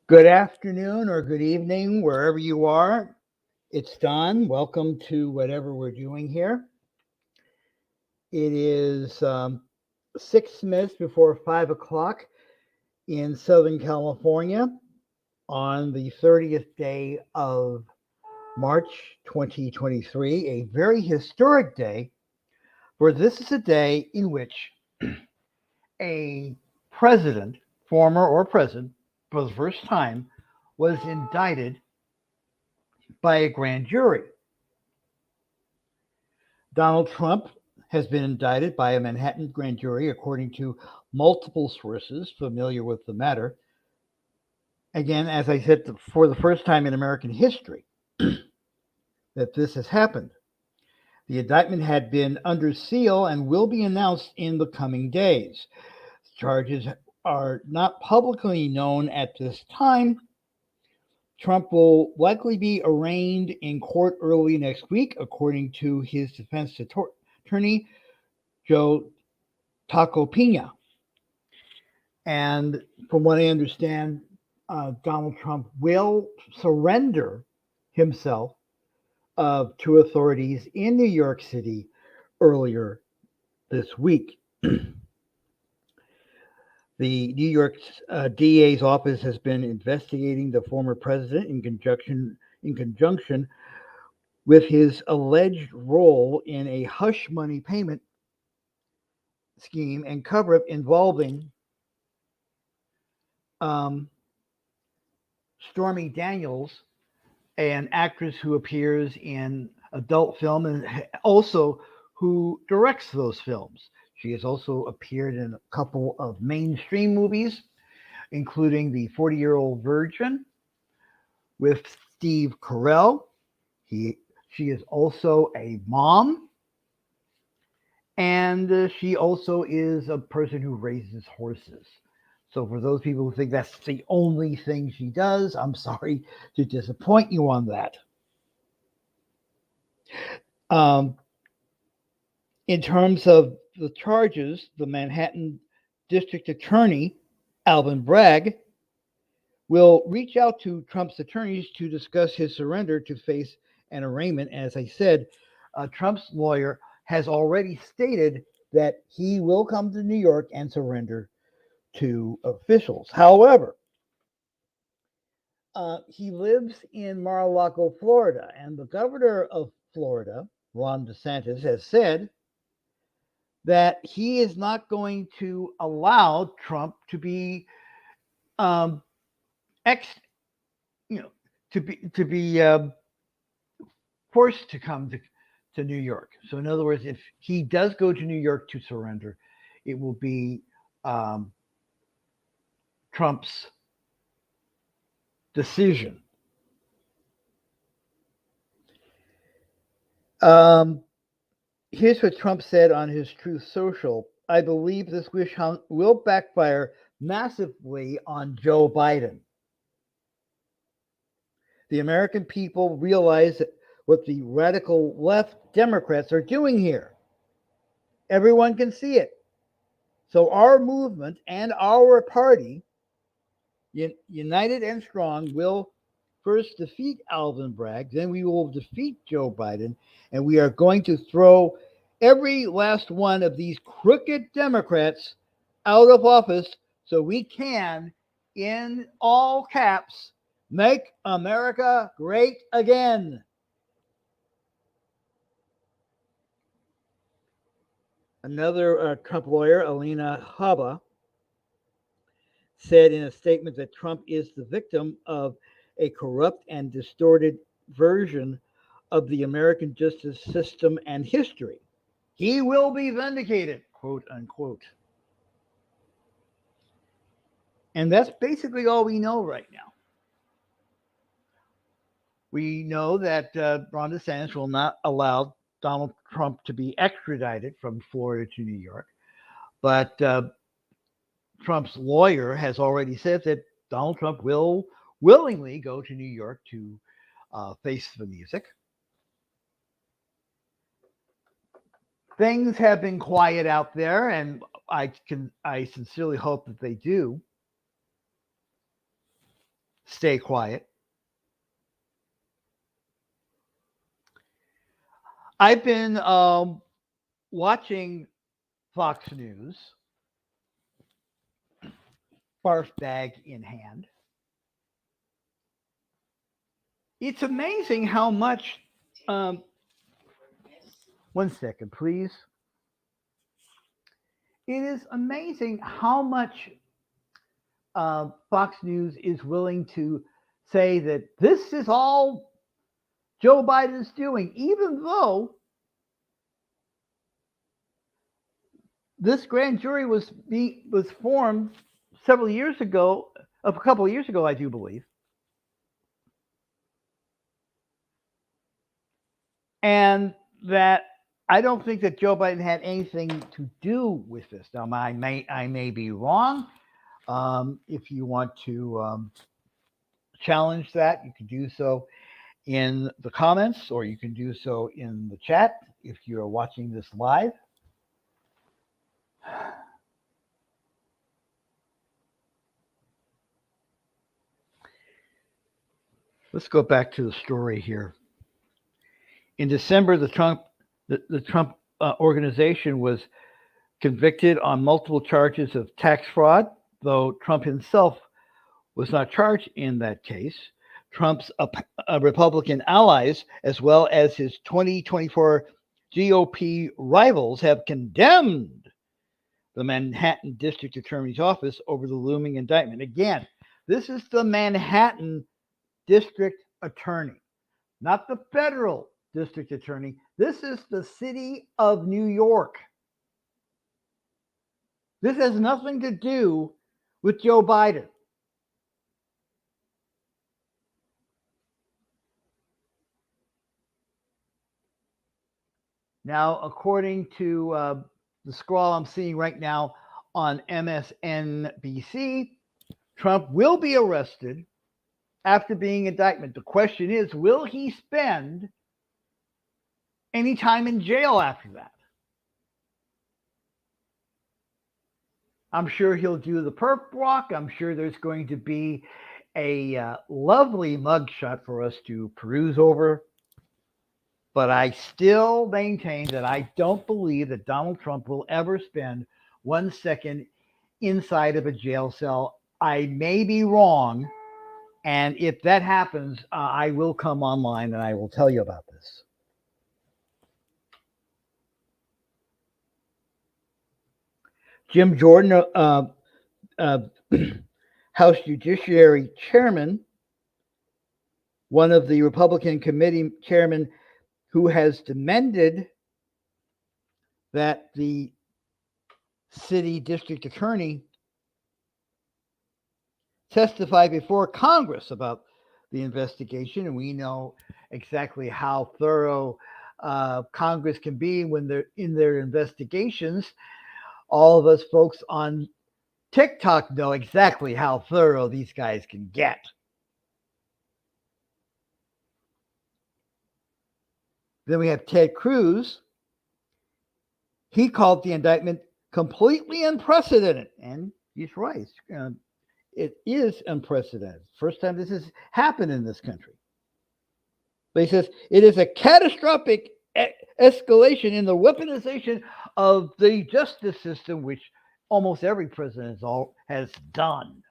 Good afternoon or good evening, wherever you are. It's Don. Welcome to whatever we're doing here. It is 6 minutes before 5 o'clock in Southern California on the 30th day of March 2023, a very historic day, for this is a day in which a president, former or present, for the first time, was indicted by a grand jury. Donald Trump has been indicted by a Manhattan grand jury, according to multiple sources familiar with the matter. Again, as I said, for the first time in American history that this has happened. The indictment had been under seal and will be announced in the coming days. Charges are not publicly known at this time. Trump will likely be arraigned in court early next week, according to his defense attorney, Joe Tacopina. And from what I understand, Donald Trump will surrender himself to authorities in New York City earlier this week. The New York DA's office has been investigating the former president in conjunction with his alleged role in a hush money payment scheme and cover-up involving Stormy Daniels, an actress who appears in adult film and also who directs those films. She has also appeared in a couple of mainstream movies, including The 40-Year-Old Virgin with Steve Carell. She is also a mom, and she also is a person who raises horses. So for those people who think that's the only thing she does, I'm sorry to disappoint you on that. In terms of the charges, the Manhattan District Attorney, Alvin Bragg, will reach out to Trump's attorneys to discuss his surrender to face an arraignment. As I said, Trump's lawyer has already stated that he will come to New York and surrender to officials. However, he lives in Mar-a-Lago, Florida, and the governor of Florida, Ron DeSantis, has said that he is not going to allow Trump to be ex, you know, to be forced to come to New York. So, in other words, if he does go to New York to surrender, it will be Trump's decision. Here's what Trump said on his Truth Social. I believe this wish hunt will backfire massively on Joe Biden. The American people realize what the radical left Democrats are doing here. Everyone can see it. So our movement and our party, united and strong, will first defeat Alvin Bragg, then we will defeat Joe Biden, and we are going to throw every last one of these crooked Democrats out of office so we can, in all caps, make America great again. Another Trump lawyer, Alina Habba, said in a statement that Trump is the victim of a corrupt and distorted version of the American justice system and history. He will be vindicated, quote unquote. And that's basically all we know right now. We know that Ron DeSantis will not allow Donald Trump to be extradited from Florida to New York. But Trump's lawyer has already said that Donald Trump will willingly go to New York to face the music. Things have been quiet out there, and I sincerely hope that they do. stay quiet. I've been watching Fox News, barf bag in hand. It's amazing how much. Um, 1 second, please. It is amazing how much Fox News is willing to say that this is all Joe Biden's doing, even though this grand jury was formed several years ago, a couple of years ago, I do believe. And that I don't think that Joe Biden had anything to do with this. Now, I may be wrong. If you want to challenge that, you can do so in the comments, or you can do so in the chat if you're watching this live. Let's go back to the story here. In December, the Trump organization was convicted on multiple charges of tax fraud, though Trump himself was not charged in that case. Trump's Republican allies, as well as his 2024 GOP rivals, have condemned the Manhattan District Attorney's Office over the looming indictment. Again, this is the Manhattan District Attorney, not the federal district attorney. This is the city of New York. This has nothing to do with Joe Biden. Now, according to the scroll I'm seeing right now on MSNBC, Trump will be arrested after being indicted. The question is, will he spend any time in jail after that? I'm sure he'll do the perp walk. I'm sure there's going to be a lovely mugshot for us to peruse over. But I still maintain that I don't believe that Donald Trump will ever spend 1 second inside of a jail cell. I may be wrong. And if that happens, I will come online and I will tell you about this. Jim Jordan, House Judiciary Chairman, one of the Republican committee chairmen who has demanded that the city district attorney testify before Congress about the investigation. And we know exactly how thorough Congress can be when they're in their investigations. All of us folks on TikTok know exactly how thorough these guys can get. Then we have Ted Cruz. He called the indictment completely unprecedented. And he's right. It is unprecedented. First time this has happened in this country. But he says it is a catastrophic escalation in the weaponization of the justice system, which almost every president has done.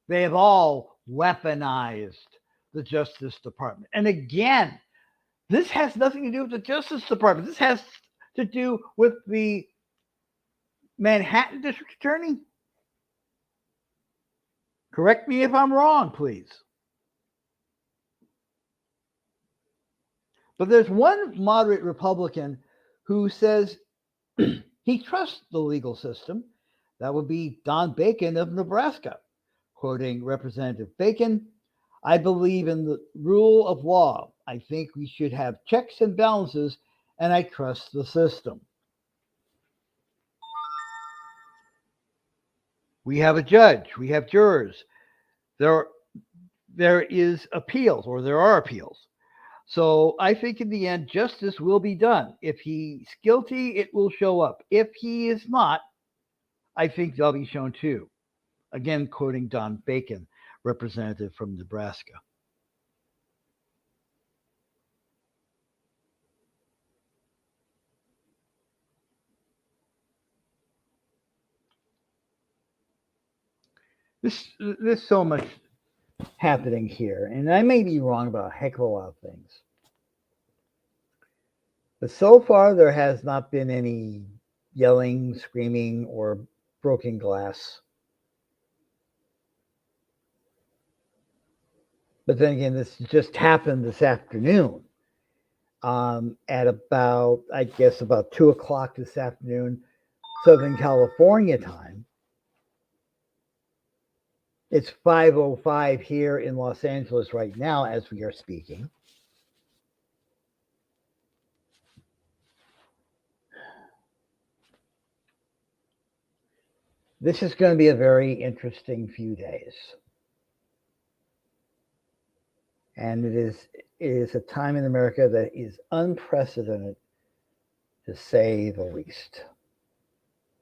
They have all weaponized the Justice Department. And again, this has nothing to do with the Justice Department. This has to do with the Manhattan District Attorney. Correct me if I'm wrong, please. But there's one moderate Republican who says he trusts the legal system. That would be Don Bacon of Nebraska. Quoting Representative Bacon, I believe in the rule of law. I think we should have checks and balances, and I trust the system. We have a judge. We have jurors. There is appeals, or there are appeals. So I think in the end, justice will be done. If he's guilty, it will show up. If he is not, I think they'll be shown too. Again, quoting Don Bacon. representative from Nebraska. There's so much happening here, and I may be wrong about a heck of a lot of things. But so far, there has not been any yelling, screaming, or broken glass. But then again, this just happened this afternoon at about, I guess, about 2 o'clock this afternoon, Southern California time. It's 5:05 here in Los Angeles right now as we are speaking. This is going to be a very interesting few days. And it is a time in America that is unprecedented, to say the least.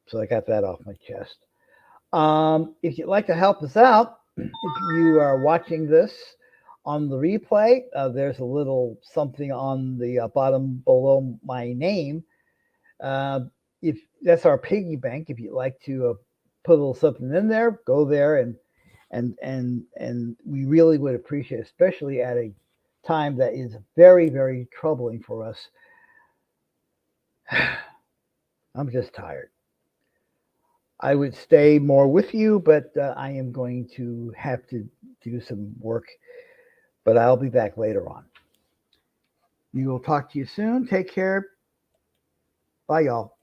So I got that off my chest. If you'd like to help us out, if you are watching this on the replay, there's a little something on the bottom below my name. If that's our piggy bank, if you'd like to put a little something in there, go there and we really would appreciate it, especially at a time that is very, very troubling for us. I'm just tired. I would stay more with you, but I am going to have to do some work. But I'll be back later on. We will talk to you soon. Take care. Bye, y'all.